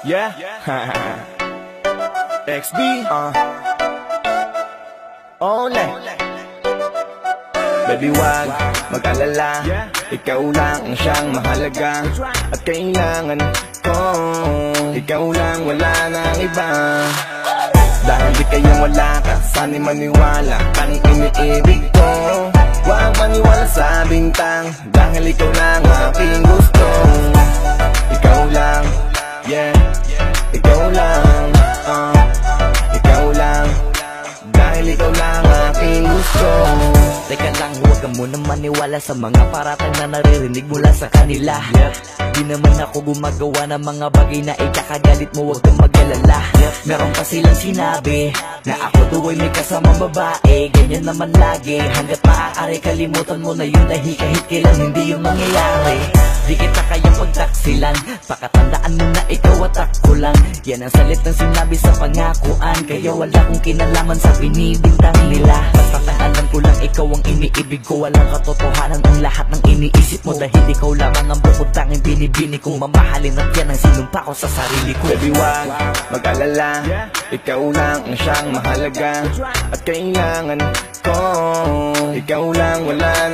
Yeah. XB. Ole. Baby, wag mag-alala, ikaw lang ang siyang mahalaga at kailangan ko. Ikaw lang, wala nang iba. Dahil di kayang wala ka, sana'y maniwala kang iniibig ko. Huwag maniwala sa bintang, dahil ikaw lang aking gusto. Ikaw lang, yeah, ikaw lang, ikaw lang, dahil ikaw lang aking gusto. Teka lang, huwag ka muna maniwala sa mga paratang na naririnig mula sa kanila. Di naman ako gumagawa ng mga bagay na ikakagalit mo, huwag kang mag-alala. Meron pa silang sinabi na ako daw ay may kasamang babae. Ganyan naman lagi, hanggat maaari kalimutan mo na yun dahil kahit kailan hindi yun mangyayari. Di kita kayang pagtaksilan, pakatandaan mo na ikaw at ako lang. Yan ang salitang sinabi sa pangakuan, kaya wala kong kinalaman sa binibintang nila. Basta alam ko lang ikaw ang iniibig ko, walang katotohanan ang lahat ng iniisip mo. Dahil ikaw lamang ang bukod tanging binibini kong mamahalin, at yan ang sinumpa ko sa sarili ko. Baby, wag mag-alala, ikaw lang ang siyang mahalaga at kailangan ko. Ikaw lang, wala